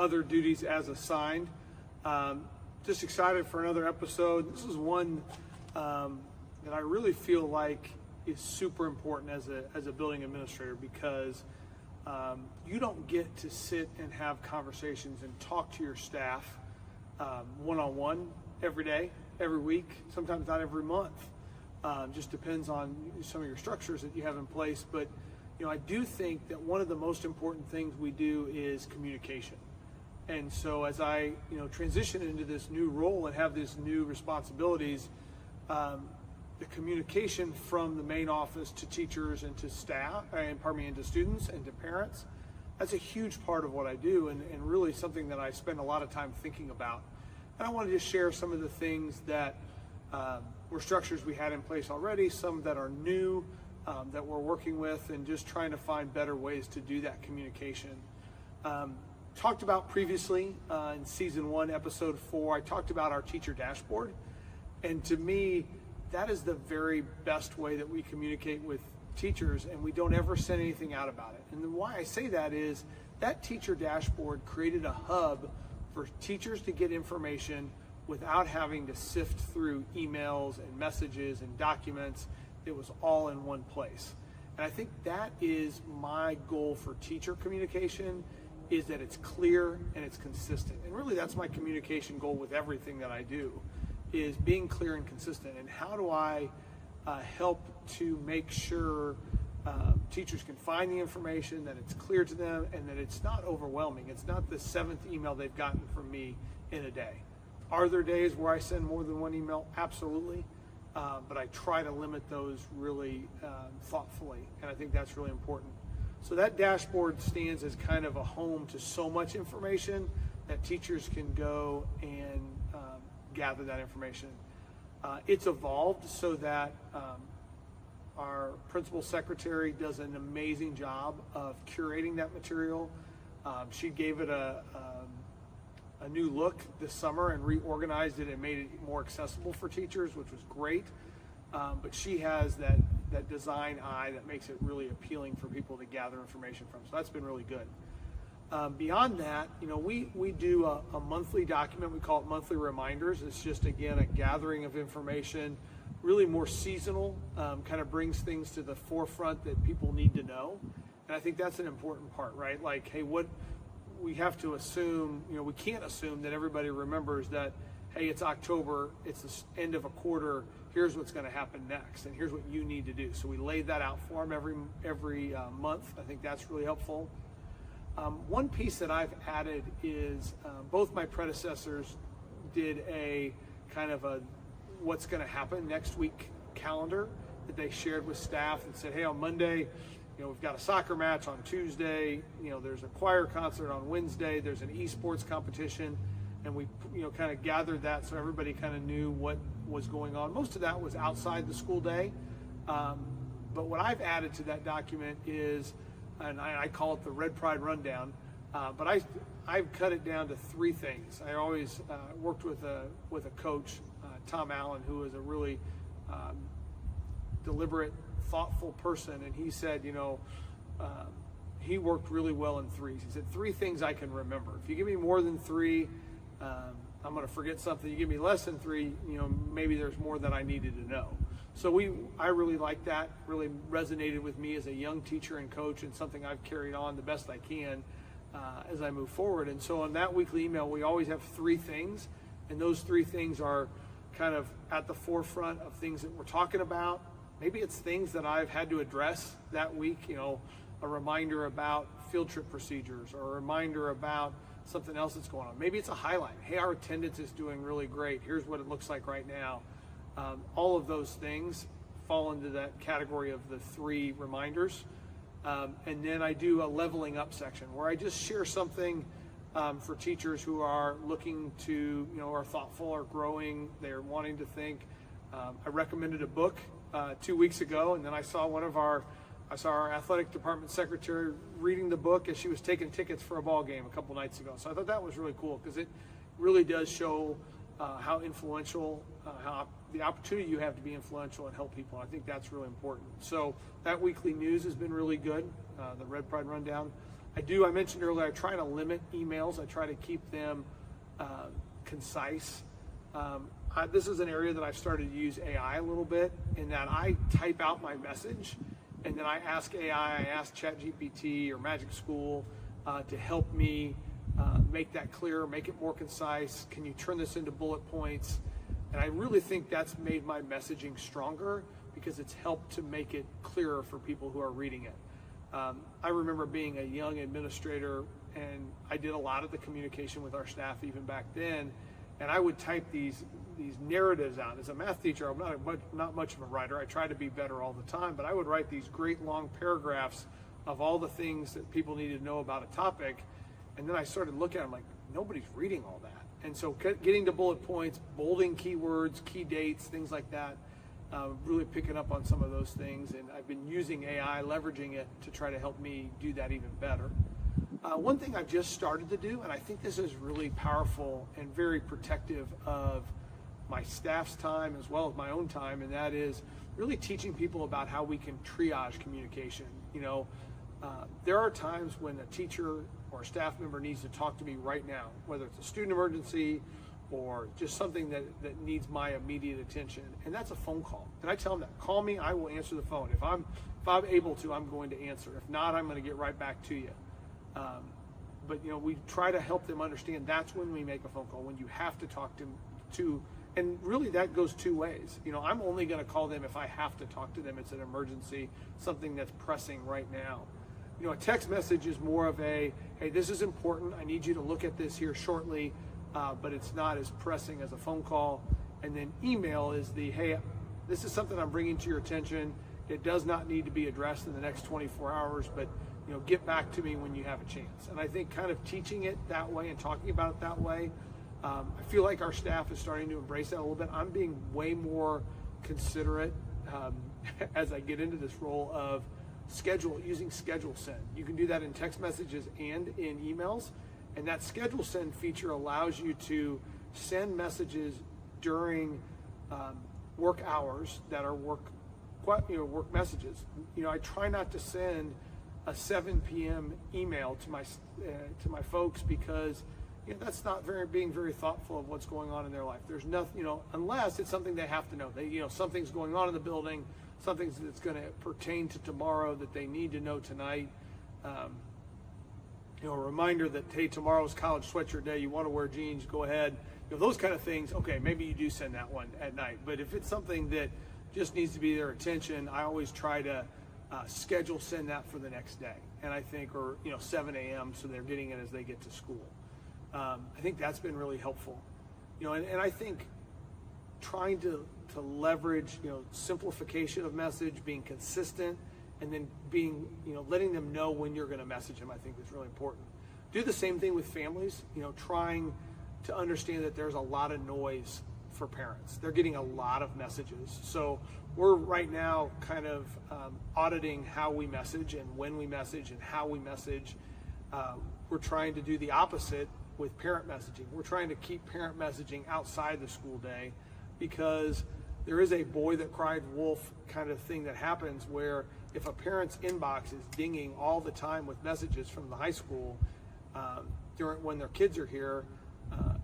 other duties as assigned. Just excited for another episode. This is one that I really feel like is super important as a building administrator, because you don't get to sit and have conversations and talk to your staff one-on-one every day, every week, sometimes not every month. Just depends on some of your structures that you have in place. But I do think that one of the most important things we do is communication. And so as I transition into this new role and have these new responsibilities, the communication from the main office to teachers and to staff, and to students and to parents, that's a huge part of what I do, and really something that I spend a lot of time thinking about. And I want to just share some of the things that were structures we had in place already, some that are new that we're working with, and just trying to find better ways to do that communication. Talked about previously in season 1, episode 4, I talked about our teacher dashboard. And to me, that is the very best way that we communicate with teachers, and we don't ever send anything out about it. And why I say that is that teacher dashboard created a hub for teachers to get information without having to sift through emails and messages and documents. It was all in one place. And I think that is my goal for teacher communication, is that it's clear and it's consistent. And really that's my communication goal with everything that I do, is being clear and consistent. And how do I help to make sure teachers can find the information, that it's clear to them, and that it's not overwhelming. It's not the 7th email they've gotten from me in a day. Are there days where I send more than one email? Absolutely. But I try to limit those really thoughtfully, and I think that's really important. So that dashboard stands as kind of a home to so much information that teachers can go and gather that information. It's evolved so that our principal secretary does an amazing job of curating that material. She gave it a new look this summer and reorganized it and made it more accessible for teachers, which was great. But she has that design eye that makes it really appealing for people to gather information from. So that's been really good. Beyond that, we do a monthly document. We call it monthly reminders. It's just, again, a gathering of information, really more seasonal, kind of brings things to the forefront that people need to know. And I think that's an important part, right? Like, hey, what we have to assume, we can't assume that everybody remembers that, hey, it's October, it's the end of a quarter, here's what's going to happen next, and here's what you need to do. So we lay that out for them every month. I think that's really helpful. One piece that I've added is both my predecessors did a kind of a what's going to happen next week calendar that they shared with staff and said, hey, on Monday, we've got a soccer match. On Tuesday, there's a choir concert. On Wednesday, there's an esports competition. And we, kind of gathered that so everybody kind of knew what was going on. Most of that was outside the school day. But what I've added to that document is, and I call it the Red Pride Rundown, but I've cut it down to 3 things. I always worked with a coach, Tom Allen, who is a really deliberate, thoughtful person, and he said, he worked really well in 3s. He said 3 things I can remember. If you give me more than 3, I'm going to forget something. You give me less than 3, maybe there's more that I needed to know. So I really like that. Really resonated with me as a young teacher and coach, and something I've carried on the best I can as I move forward. And so on that weekly email, we always have 3 things, and those 3 things are kind of at the forefront of things that we're talking about. Maybe it's things that I've had to address that week, a reminder about field trip procedures, or a reminder about something else that's going on. Maybe it's a highlight. Hey, our attendance is doing really great. Here's what it looks like right now. All of those things fall into that category of the 3 reminders. And then I do a leveling up section where I just share something for teachers who are looking to, are thoughtful, or growing, they're wanting to think. I recommended a book 2 weeks ago, and then I saw our athletic department secretary reading the book as she was taking tickets for a ball game a couple nights ago. So I thought that was really cool, because it really does show how influential, how the opportunity you have to be influential and help people. I think that's really important. So that weekly news has been really good, the Red Pride Rundown. I mentioned earlier, I try to limit emails. I try to keep them concise. This is an area that I've started to use AI a little bit, in that I type out my message and then I ask AI, I ask ChatGPT or Magic School to help me make that clearer, make it more concise. Can you turn this into bullet points? And I really think that's made my messaging stronger, because it's helped to make it clearer for people who are reading it. I remember being a young administrator, and I did a lot of the communication with our staff even back then, and I would type these narratives out. As a math teacher, I'm not much of a writer. I try to be better all the time, but I would write these great long paragraphs of all the things that people needed to know about a topic, and then I started looking at them like, nobody's reading all that. And so getting to bullet points, bolding keywords, key dates, things like that, really picking up on some of those things, and I've been using AI, leveraging it to try to help me do that even better. One thing I've just started to do, and I think this is really powerful and very protective of my staff's time as well as my own time, and that is really teaching people about how we can triage communication. There are times when a teacher or a staff member needs to talk to me right now, whether it's a student emergency or just something that needs my immediate attention, and that's a phone call. And I tell them that, call me, I will answer the phone. If I'm able to, I'm going to answer. If not, I'm going to get right back to you. But we try to help them understand that's when we make a phone call, when you have to talk to, and really that goes two ways. I'm only going to call them if I have to talk to them. It's an emergency, something that's pressing right now. A text message is more of a, hey, this is important, I need you to look at this here shortly, but it's not as pressing as a phone call. And then email is the, hey, this is something I'm bringing to your attention. It does not need to be addressed in the next 24 hours, but get back to me when you have a chance. And I think kind of teaching it that way and talking about it that way, I feel like our staff is starting to embrace that a little bit. I'm being way considerate as I get into this role of using schedule send. You can do that in text messages and in emails, and that schedule send feature allows you to send messages during work hours that are work messages. I try not to send a 7 p.m. email to my folks, because that's not being very thoughtful of what's going on in their life. There's nothing, unless it's something they have to know. Something's going on in the building, something that's going to pertain to tomorrow that they need to know tonight. A reminder that, hey, tomorrow's college sweatshirt day, you want to wear jeans, go ahead. Those kind of things, okay, maybe you do send that one at night. But if it's something that just needs to be their attention, I always try to schedule send that for the next day. And I think, or 7 a.m. so they're getting it as they get to school. I think that's been really helpful. And I think trying to leverage, simplification of message, being consistent, and then letting them know when you're going to message them, I think is really important. Do the same thing with families, trying to understand that there's a lot of noise for parents. They're getting a lot of messages. So we're right now kind of auditing how we message and when we message and how we message. We're trying to do the opposite with parent messaging. We're trying to keep parent messaging outside the school day, because there is a boy that cried wolf kind of thing that happens, where if a parent's inbox is dinging all the time with messages from the high school when their kids are here,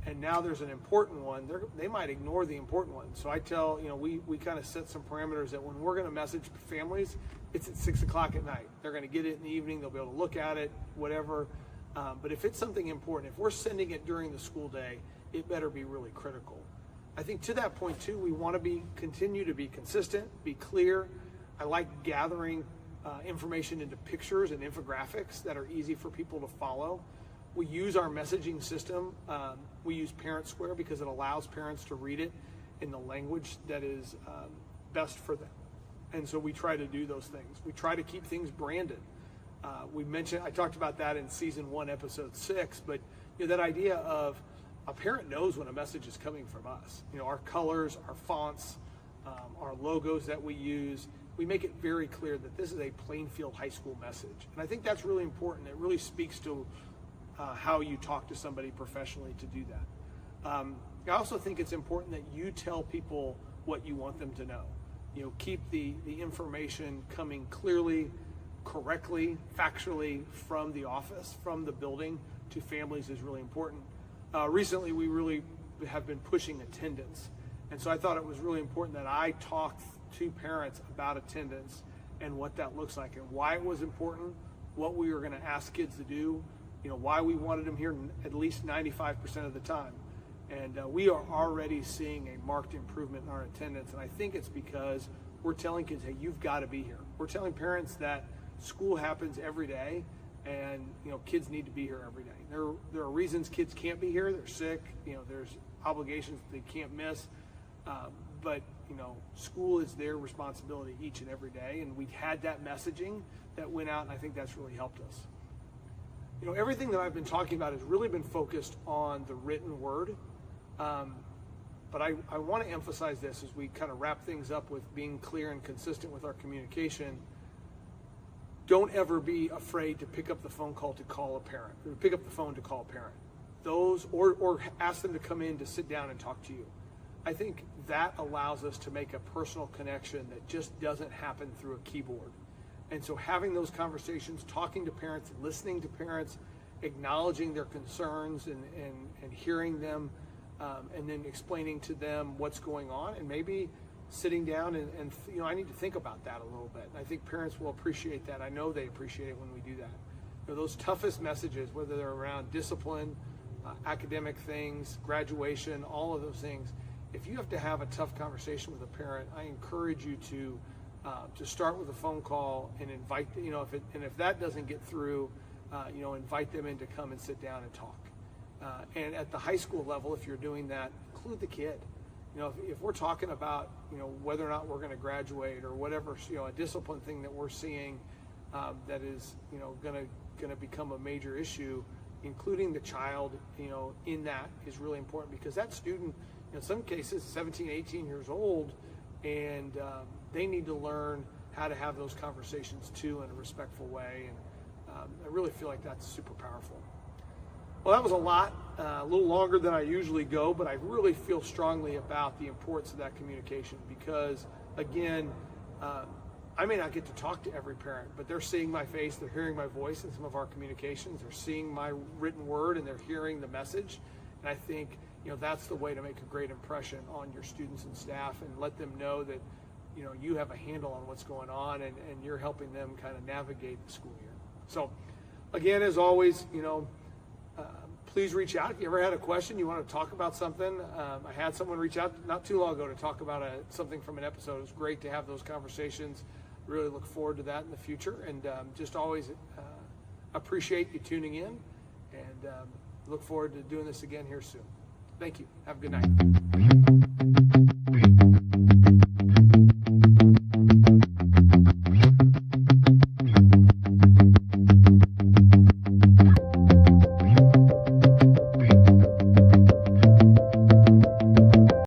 and now there's an important one, they might ignore the important one. So I tell, we kind of set some parameters that when we're going to message families, it's at 6 o'clock at night. They're going to get it in the evening, they'll be able to look at it, whatever. But if it's something important, if we're sending it during the school day, it better be really critical. I think to that point too, we want to continue to be consistent, be clear. I like gathering information into pictures and infographics that are easy for people to follow. We use our messaging system. We use Parent Square because it allows parents to read it in the language that is best for them. And so we try to do those things. We try to keep things branded. I talked about that in season 1, episode 6, but that idea of a parent knows when a message is coming from us. Our colors, our fonts, our logos that we use, we make it very clear that this is a Plainfield High School message. And I think that's really important. It really speaks to how you talk to somebody professionally to do that. I also think it's important that you tell people what you want them to know. Keep the information coming clearly, correctly, factually from the office, from the building to families is really important. Recently, we really have been pushing attendance. And so I thought it was really important that I talk to parents about attendance and what that looks like and why it was important, what we were going to ask kids to do, why we wanted them here at least 95% of the time. And we are already seeing a marked improvement in our attendance. And I think it's because we're telling kids, hey, you've got to be here. We're telling parents that school happens every day, and kids need to be here every day. There are reasons kids can't be here. They're sick. There's obligations they can't miss. But school is their responsibility each and every day. And we've had that messaging that went out, and I think that's really helped us. Everything that I've been talking about has really been focused on the written word. But I want to emphasize this as we kind of wrap things up with being clear and consistent with our communication. Don't ever be afraid to pick up the phone call to call a parent, or pick up the phone to call a parent. Or ask them to come in to sit down and talk to you. I think that allows us to make a personal connection that just doesn't happen through a keyboard. And so having those conversations, talking to parents, listening to parents, acknowledging their concerns and hearing them, and then explaining to them what's going on, and maybe sitting down and I need to think about that a little bit. And I think parents will appreciate that. I know they appreciate it when we do that. Those toughest messages, whether they're around discipline, academic things, graduation, all of those things, if you have to have a tough conversation with a parent, I encourage you to start with a phone call and invite, if that doesn't get through, invite them in to come and sit down and talk. And at the high school level, if you're doing that, include the kid. If we're talking about, whether or not we're going to graduate or whatever, a discipline thing that we're seeing that is, going to become a major issue, including the child, in that is really important, because that student, in some cases, 17, 18 years old, and they need to learn how to have those conversations too in a respectful way. And I really feel like that's super powerful. Well, that was a lot, a little longer than I usually go, but I really feel strongly about the importance of that communication because, again, I may not get to talk to every parent, but they're seeing my face, they're hearing my voice in some of our communications, they're seeing my written word, and they're hearing the message. And I think, that's the way to make a great impression on your students and staff and let them know that, you have a handle on what's going on and you're helping them kind of navigate the school year. So, again, as always, please reach out. If you ever had a question, you want to talk about something. I had someone reach out not too long ago to talk about something from an episode. It was great to have those conversations. Really look forward to that in the future. And just always appreciate you tuning in. And look forward to doing this again here soon. Thank you. Have a good night.